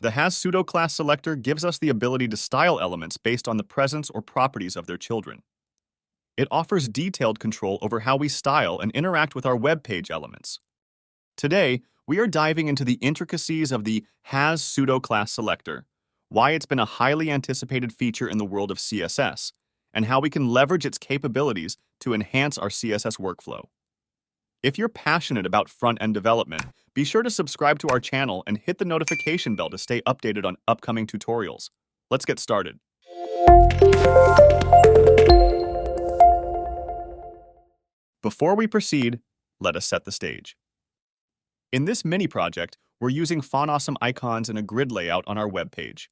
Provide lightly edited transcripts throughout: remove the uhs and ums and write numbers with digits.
The has pseudo-class selector gives us the ability to style elements based on the presence or properties of their children. It offers detailed control over how we style and interact with our web page elements. Today, we are diving into the intricacies of the has pseudo-class selector, why it's been a highly anticipated feature in the world of CSS, and how we can leverage its capabilities to enhance our CSS workflow. If you're passionate about front-end development, be sure to subscribe to our channel and hit the notification bell to stay updated on upcoming tutorials. Let's get started. Before we proceed, let us set the stage. In this mini project, we're using FontAwesome icons in a grid layout on our web page.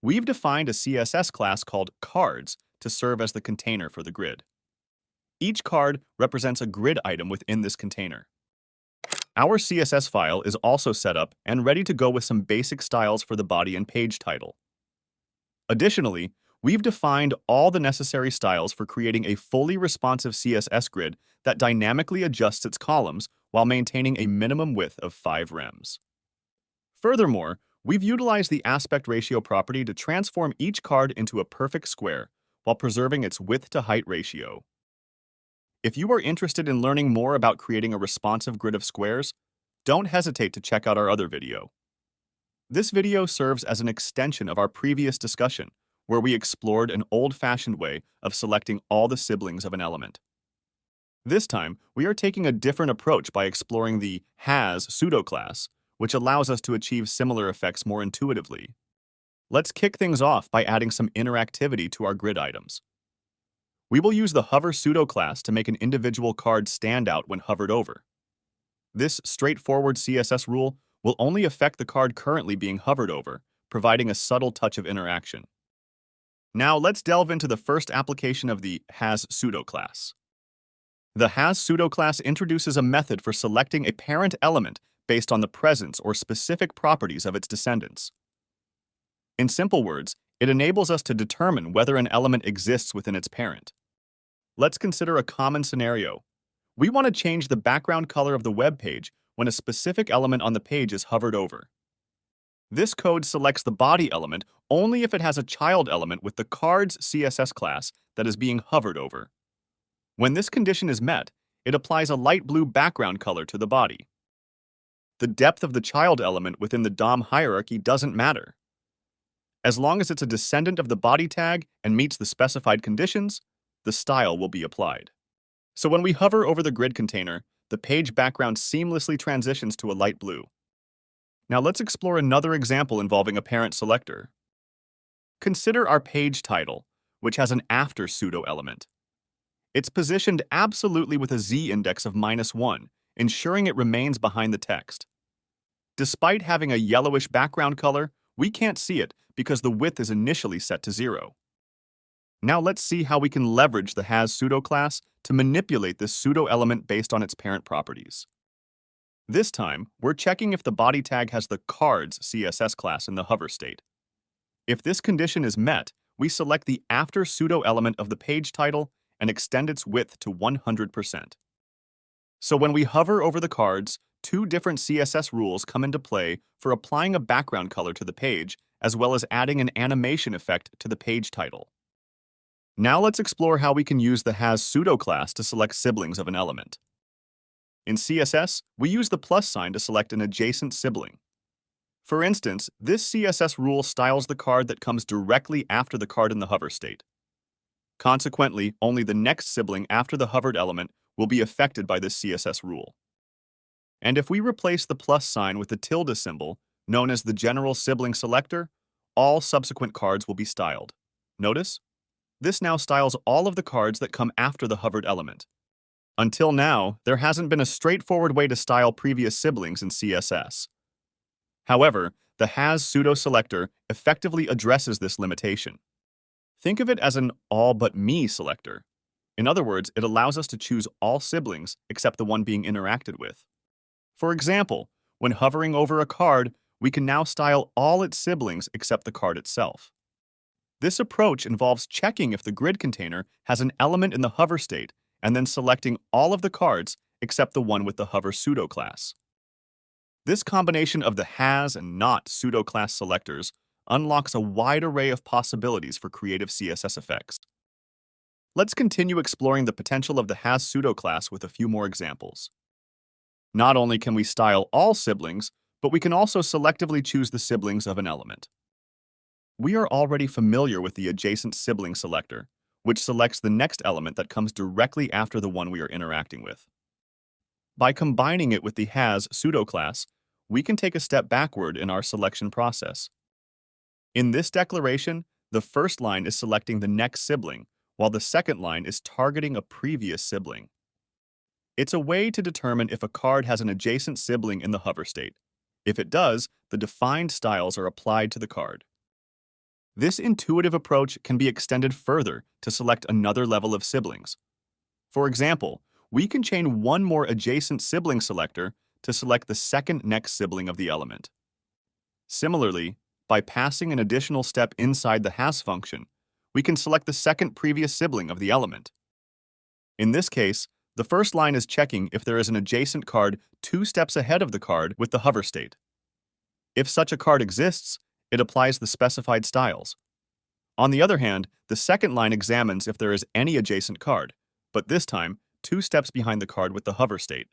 We've defined a CSS class called cards to serve as the container for the grid. Each card represents a grid item within this container. Our CSS file is also set up and ready to go with some basic styles for the body and page title. Additionally, we've defined all the necessary styles for creating a fully responsive CSS grid that dynamically adjusts its columns while maintaining a minimum width of 5 rems. Furthermore, we've utilized the aspect ratio property to transform each card into a perfect square while preserving its width-to-height ratio. If you are interested in learning more about creating a responsive grid of squares, don't hesitate to check out our other video. This video serves as an extension of our previous discussion, where we explored an old-fashioned way of selecting all the siblings of an element. This time, we are taking a different approach by exploring the has pseudo-class, which allows us to achieve similar effects more intuitively. Let's kick things off by adding some interactivity to our grid items. We will use the hover pseudo-class to make an individual card stand out when hovered over. This straightforward CSS rule will only affect the card currently being hovered over, providing a subtle touch of interaction. Now let's delve into the first application of the has pseudo-class. The has pseudo-class introduces a method for selecting a parent element based on the presence or specific properties of its descendants. In simple words, it enables us to determine whether an element exists within its parent. Let's consider a common scenario. We want to change the background color of the web page when a specific element on the page is hovered over. This code selects the body element only if it has a child element with the card's CSS class that is being hovered over. When this condition is met, it applies a light blue background color to the body. The depth of the child element within the DOM hierarchy doesn't matter. As long as it's a descendant of the body tag and meets the specified conditions, the style will be applied. So when we hover over the grid container, the page background seamlessly transitions to a light blue. Now let's explore another example involving a parent selector. Consider our page title, which has an after pseudo element. It's positioned absolutely with a z-index of -1, ensuring it remains behind the text. Despite having a yellowish background color, we can't see it because the width is initially set to 0. Now let's see how we can leverage the has pseudo-class to manipulate this pseudo element based on its parent properties. This time, we're checking if the body tag has the card's CSS class in the hover state. If this condition is met, we select the after pseudo element of the page title and extend its width to 100%. So when we hover over the cards, 2 different CSS rules come into play for applying a background color to the page, as well as adding an animation effect to the page title. Now let's explore how we can use the has pseudo-class to select siblings of an element. In CSS, we use the plus sign to select an adjacent sibling. For instance, this CSS rule styles the card that comes directly after the card in the hover state. Consequently, only the next sibling after the hovered element will be affected by this CSS rule. And if we replace the plus sign with the tilde symbol, known as the general sibling selector, all subsequent cards will be styled. Notice? This now styles all of the cards that come after the hovered element. Until now, there hasn't been a straightforward way to style previous siblings in CSS. However, the has pseudo selector effectively addresses this limitation. Think of it as an all but me selector. In other words, it allows us to choose all siblings except the one being interacted with. For example, when hovering over a card, we can now style all its siblings except the card itself. This approach involves checking if the grid container has an element in the hover state and then selecting all of the cards except the one with the hover pseudo class. This combination of the has and not pseudo-class selectors unlocks a wide array of possibilities for creative CSS effects. Let's continue exploring the potential of the has pseudo-class with a few more examples. Not only can we style all siblings, but we can also selectively choose the siblings of an element. We are already familiar with the adjacent sibling selector, which selects the next element that comes directly after the one we are interacting with. By combining it with the has pseudo-class, we can take a step backward in our selection process. In this declaration, the first line is selecting the next sibling, while the second line is targeting a previous sibling. It's a way to determine if a card has an adjacent sibling in the hover state. If it does, the defined styles are applied to the card. This intuitive approach can be extended further to select another level of siblings. For example, we can chain one more adjacent sibling selector to select the second next sibling of the element. Similarly, by passing an additional step inside the has function, we can select the second previous sibling of the element. In this case, the first line is checking if there is an adjacent card 2 steps ahead of the card with the hover state. If such a card exists, it applies the specified styles. On the other hand, the second line examines if there is any adjacent card, but this time 2 steps behind the card with the hover state.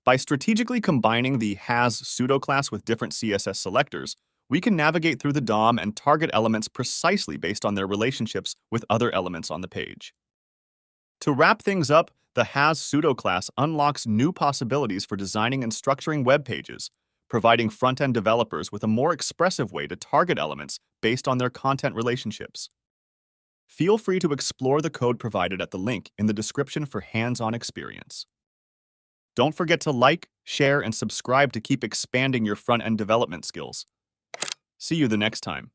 By strategically combining the has pseudo-class with different CSS selectors, we can navigate through the DOM and target elements precisely based on their relationships with other elements on the page. To wrap things up, the has pseudo-class unlocks new possibilities for designing and structuring web pages, providing front-end developers with a more expressive way to target elements based on their content relationships. Feel free to explore the code provided at the link in the description for hands-on experience. Don't forget to like, share, and subscribe to keep expanding your front-end development skills. See you the next time.